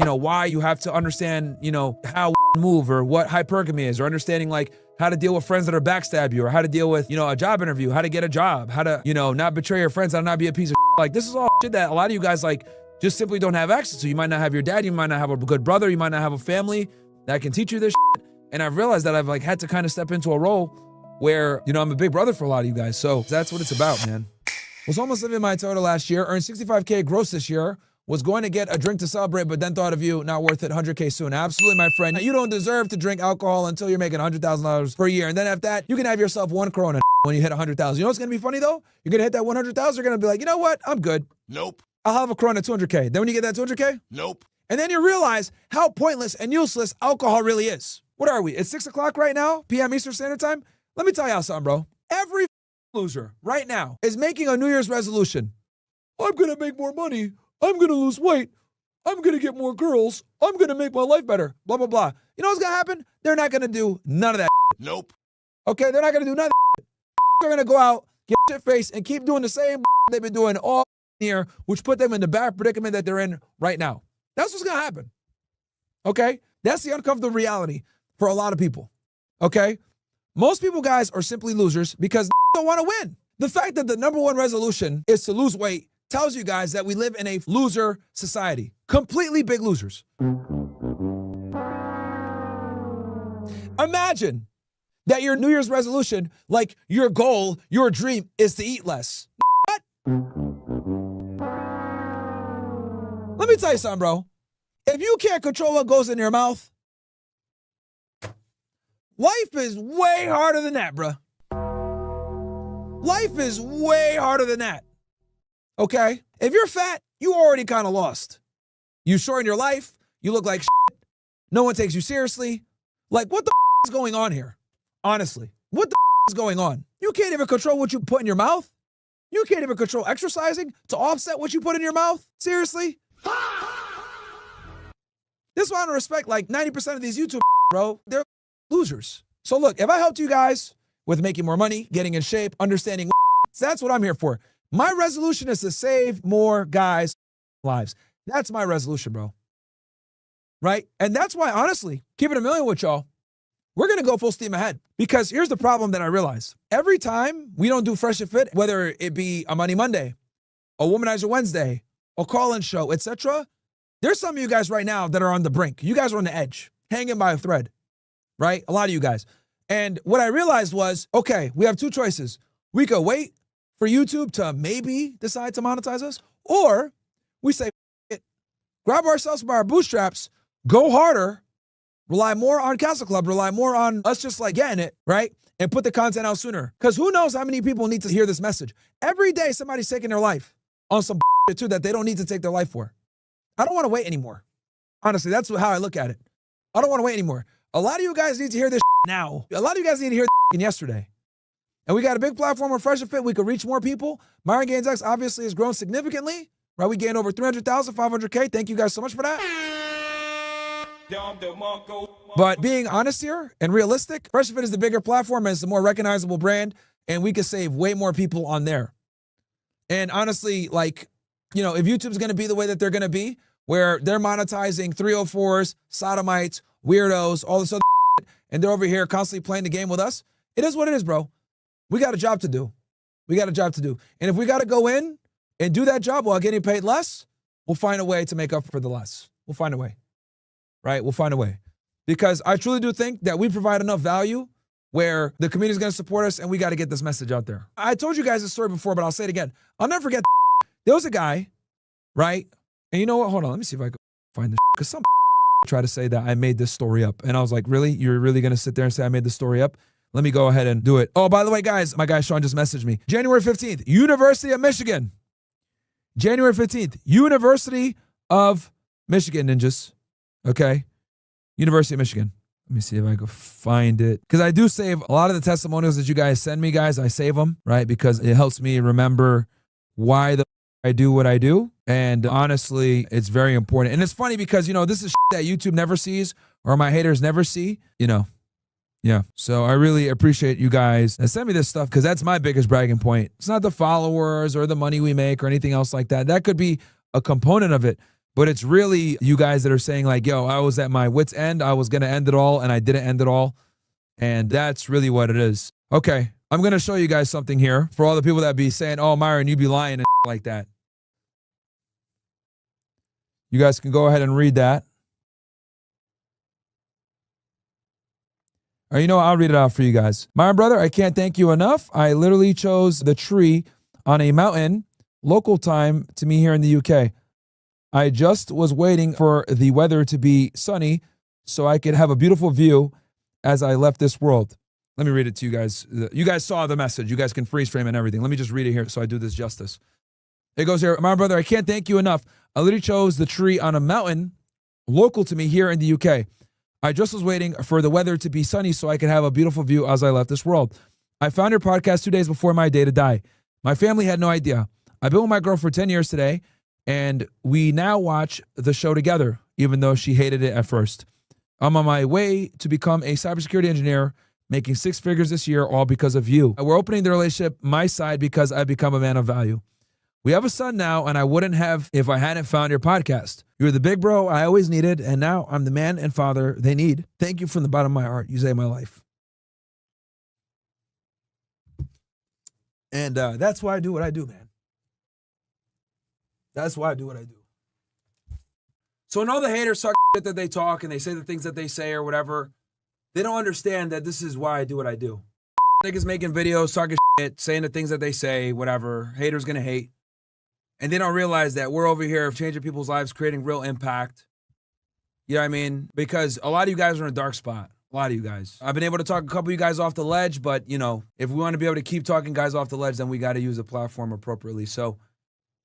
why you have to understand, how move or what hypergamy is, or understanding like how to deal with friends that are backstab you, or how to deal with, a job interview, how to get a job, how to, not betray your friends, how to not be a piece of like, this is all shit that a lot of you guys like just simply don't have access to. You might not have your dad, you might not have a good brother, you might not have a family that can teach you this shit. And I've realized that I've like had to kind of step into a role where, I'm a big brother for a lot of you guys. So that's what it's about, man. Was almost living my Toyota last year, earned 65K gross this year, was going to get a drink to celebrate, but then thought of you, not worth it, 100K soon. Absolutely, my friend. Now, you don't deserve to drink alcohol until you're making $100,000 per year. And then after that, you can have yourself one Corona when you hit 100,000. You know what's going to be funny, though? You're going to hit that 100,000, you're going to be like, you know what? I'm good. Nope. I'll have a Corona 200K. Then when you get that 200K? Nope. And then you realize how pointless and useless alcohol really is. What are we? It's 6 o'clock right now, p.m. Eastern Standard Time? Let me tell y'all something, bro. Every loser right now is making a New Year's resolution. I'm going to make more money. I'm going to lose weight. I'm going to get more girls. I'm going to make my life better. Blah, blah, blah. You know what's going to happen? They're not going to do none of that. Nope. Okay, they're not going to do none of that. They're going to go out, get shit-faced, and keep doing the same they've been doing all year, which put them in the bad predicament that they're in right now. That's what's going to happen. Okay? That's the uncomfortable reality for a lot of people. Okay? Most people, guys, are simply losers because they don't want to win. The fact that the number one resolution is to lose weight tells you guys that we live in a loser society. Completely big losers. Imagine that your New Year's resolution, like your goal, your dream, is to eat less. What? Let me tell you something, bro. If you can't control what goes in your mouth, life is way harder than that, bro. Life is way harder than that. Okay? If you're fat, you already kind of lost. You shorten your life. You look like shit. No one takes you seriously. Like, what the is going on here? Honestly, what the is going on? You can't even control what you put in your mouth. You can't even control exercising to offset what you put in your mouth. Seriously? This is why I don't respect like 90% of these YouTube, bro. They're losers. So look, if I helped you guys with making more money, getting in shape, understanding, that's what I'm here for. My resolution is to save more guys' lives. That's my resolution, bro. Right? And that's why, honestly, keep it a million with y'all. We're going to go full steam ahead because here's the problem that I realize. Every time we don't do Fresh and Fit, whether it be a Money Monday, a Womanizer Wednesday, a call-in show, etc., there's some of you guys right now that are on the brink. You guys are on the edge, hanging by a thread, right? A lot of you guys. And what I realized was, okay, we have two choices. We could wait for YouTube to maybe decide to monetize us, or we say, grab ourselves by our bootstraps, go harder, rely more on Castle Club, rely more on us just like getting it, right? And put the content out sooner. Because who knows how many people need to hear this message. Every day somebody's taking their life on some too that they don't need to take their life for. I don't want to wait anymore. Honestly, that's how I look at it. I don't want to wait anymore. A lot of you guys need to hear this now. A lot of you guys need to hear this yesterday. And we got a big platform on Fresh and Fit. We could reach more people. Myron Gains X obviously has grown significantly. Right? We gained over 300,000, 500K. Thank you guys so much for that. But being honest here and realistic, Fresh and Fit is the bigger platform and it's the more recognizable brand. And we could save way more people on there. And honestly, like, if YouTube's going to be the way that they're going to be, where they're monetizing 304s, sodomites, weirdos, all this other shit, and they're over here constantly playing the game with us, it is what it is, bro. We got a job to do. We got a job to do. And if we got to go in and do that job while getting paid less, we'll find a way to make up for the less. We'll find a way, right? We'll find a way. Because I truly do think that we provide enough value where the community is going to support us and we got to get this message out there. I told you guys this story before, but I'll say it again. I'll never forget. There was a guy, right? And you know what? Hold on. Let me see if I can find this. Because some try to say that I made this story up. And I was like, really? You're really going to sit there and say I made this story up? Let me go ahead and do it. Oh, by the way, guys, my guy Sean just messaged me. January 15th, University of Michigan. January 15th, University of Michigan, ninjas. Okay? University of Michigan. Let me see if I can find it. Because I do save a lot of the testimonials that you guys send me, guys. I save them, right? Because it helps me remember why I do what I do. And honestly, it's very important. And it's funny because, this is that YouTube never sees or my haters never see, Yeah. So I really appreciate you guys that send me this stuff because that's my biggest bragging point. It's not the followers or the money we make or anything else like that. That could be a component of it. But it's really you guys that are saying like, yo, I was at my wit's end. I was going to end it all and I didn't end it all. And that's really what it is. Okay, I'm going to show you guys something here for all the people that be saying, oh, Myron, you be lying and like that. You guys can go ahead and read that. Or you know what? I'll read it out for you guys. My brother, I can't thank you enough. I literally chose the tree on a mountain, local time to me here in the UK. I just was waiting for the weather to be sunny so I could have a beautiful view as I left this world. Let me read it to you guys. You guys saw the message. You guys can freeze frame and everything. Let me just read it here so I do this justice. It goes here. My brother, I can't thank you enough. I literally chose the tree on a mountain local to me here in the UK. I just was waiting for the weather to be sunny so I could have a beautiful view as I left this world. I found your podcast 2 days before my day to die. My family had no idea. I've been with my girl for 10 years today, and we now watch the show together, even though she hated it at first. I'm on my way to become a cybersecurity engineer, making 6 figures this year, all because of you. We're opening the relationship my side because I've become a man of value. We have a son now, and I wouldn't have if I hadn't found your podcast. You're the big bro I always needed, and now I'm the man and father they need. Thank you from the bottom of my heart. You saved my life. And that's why I do what I do, man. That's why I do what I do. So when all the haters talk shit that they talk and they say the things that they say or whatever, they don't understand that this is why I do what I do. Niggas making videos, talking shit, saying the things that they say, whatever. Haters gonna hate. And they don't realize that we're over here changing people's lives, creating real impact. You know what I mean? Because a lot of you guys are in a dark spot. A lot of you guys. I've been able to talk a couple of you guys off the ledge, but, you know, if we want to be able to keep talking guys off the ledge, then we got to use the platform appropriately. So,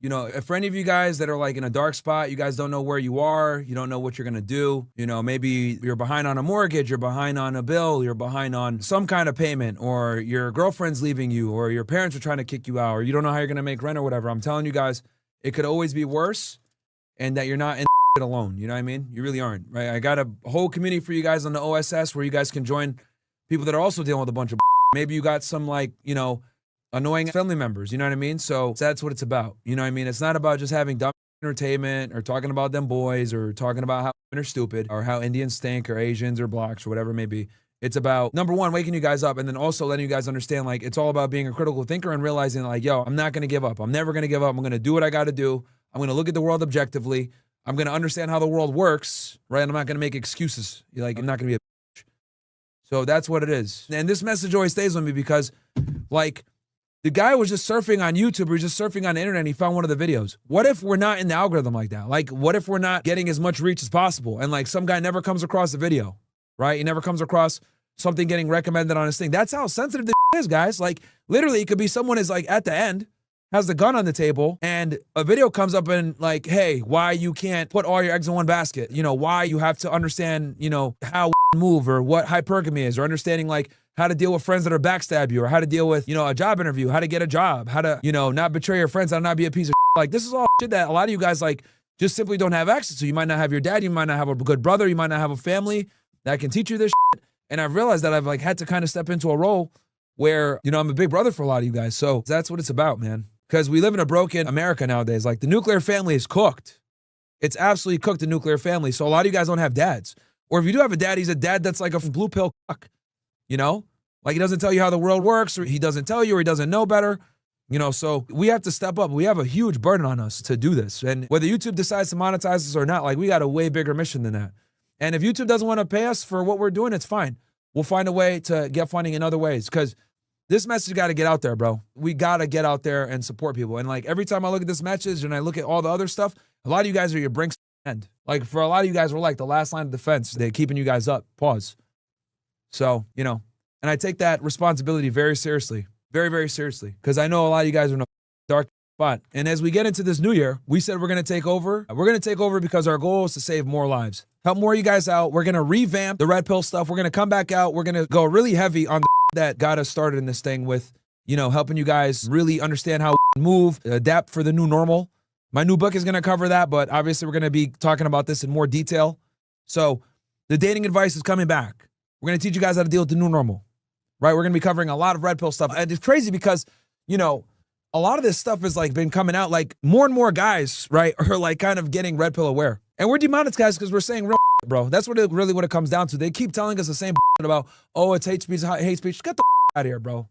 you know, if for any of you guys that are like in a dark spot, you guys don't know where you are, you don't know what you're going to do, you know, maybe you're behind on a mortgage, you're behind on a bill, you're behind on some kind of payment, or your girlfriend's leaving you, or your parents are trying to kick you out, or you don't know how you're going to make rent or whatever. I'm telling you guys, it could always be worse, and that you're not in it alone. You know what I mean? You really aren't, right? I got a whole community for you guys on the OSS where you guys can join people that are also dealing with a bunch of maybe you got some like, you know, annoying family members, you know what I mean? So that's what it's about. You know what I mean? It's not about just having dumb entertainment or talking about them boys or talking about how women are stupid or how Indians stink or Asians or blacks or whatever it may be. It's about, number one, waking you guys up, and then also letting you guys understand, like, it's all about being a critical thinker and realizing, like, yo, I'm not going to give up. I'm never going to give up. I'm going to do what I got to do. I'm going to look at the world objectively. I'm going to understand how the world works, right? I'm not going to make excuses. Like, I'm not going to be a bitch. So that's what it is. And this message always stays with me because, like, the guy was just surfing on YouTube, or he was just surfing on the internet, and he found one of the videos. What if we're not in the algorithm like that? Like, what if we're not getting as much reach as possible? And, like, some guy never comes across the video, right? He never comes across something getting recommended on his thing. That's how sensitive this is, guys. Like, literally, it could be someone is, like, at the end, has the gun on the table, and a video comes up and, like, hey, why you can't put all your eggs in one basket. You know, why you have to understand, you know, how move or what hypergamy is, or understanding, like, how to deal with friends that are backstab you, or how to deal with, you know, a job interview, how to get a job, how to, you know, not betray your friends, how to not be a piece of shit. Like, this is all shit that a lot of you guys, like, just simply don't have access to. You might not have your dad, you might not have a good brother, you might not have a family that can teach you this shit. And I've realized that I've, like, had to kind of step into a role where, you know, I'm a big brother for a lot of you guys. So that's what it's about, man. Because we live in a broken America nowadays. Like, the nuclear family is cooked. It's absolutely cooked, the nuclear family. So a lot of you guys don't have dads. Or if you do have a dad, he's a dad that's like a blue pill cuck, you know? Like, he doesn't tell you how the world works, or he doesn't tell you, or he doesn't know better. You know, so we have to step up. We have a huge burden on us to do this. And whether YouTube decides to monetize us or not, like, we got a way bigger mission than that. And if YouTube doesn't want to pay us for what we're doing, it's fine. We'll find a way to get funding in other ways, because this message got to get out there, bro. We got to get out there and support people. And, like, every time I look at this message and I look at all the other stuff, a lot of you guys are your brinks end. Like, for a lot of you guys, we're like the last line of defense. They're keeping you guys up. Pause. So, you know, and I take that responsibility very seriously. Very, very seriously. Because I know a lot of you guys are in a dark spot. And as we get into this new year, we said we're going to take over. We're going to take over because our goal is to save more lives. Help more of you guys out. We're going to revamp the red pill stuff. We're going to come back out. We're going to go really heavy on the that got us started in this thing with, you know, helping you guys really understand how to move, adapt for the new normal. My new book is going to cover that, but obviously we're going to be talking about this in more detail. So the dating advice is coming back. We're going to teach you guys how to deal with the new normal, right? We're going to be covering a lot of red pill stuff. And it's crazy because, you know, a lot of this stuff has like been coming out, like more and more guys, right, are like kind of getting red pill aware. And we're demonetized because we're saying real bro. That's what what it comes down to. They keep telling us the same about, oh, it's hate speech, hate speech. Get the out of here, bro.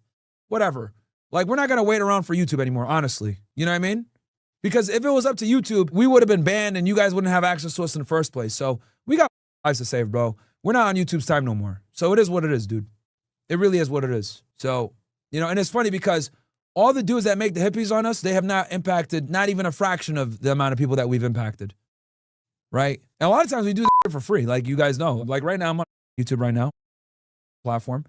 Whatever. Like, we're not going to wait around for YouTube anymore, honestly. You know what I mean? Because if it was up to YouTube, we would have been banned and you guys wouldn't have access to us in the first place. So we got lives to save, bro. We're not on YouTube's time no more. So it is what it is, dude. It really is what it is. So, you know, and it's funny because all the dudes that make the hippies on us, they have not impacted not even a fraction of the amount of people that we've impacted. Right? And a lot of times we do that for free, like you guys know. Like right now, I'm on YouTube right now, platform,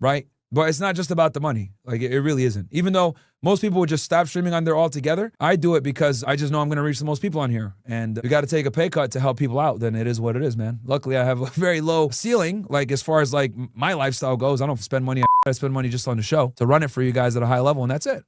right? But it's not just about the money. Like it really isn't. Even though most people would just stop streaming on there altogether, I do it because I just know I'm going to reach the most people on here. And we got to take a pay cut to help people out. Then it is what it is, man. Luckily, I have a very low ceiling. Like as far as like my lifestyle goes, I don't spend money. I spend money just on the show to run it for you guys at a high level, and that's it.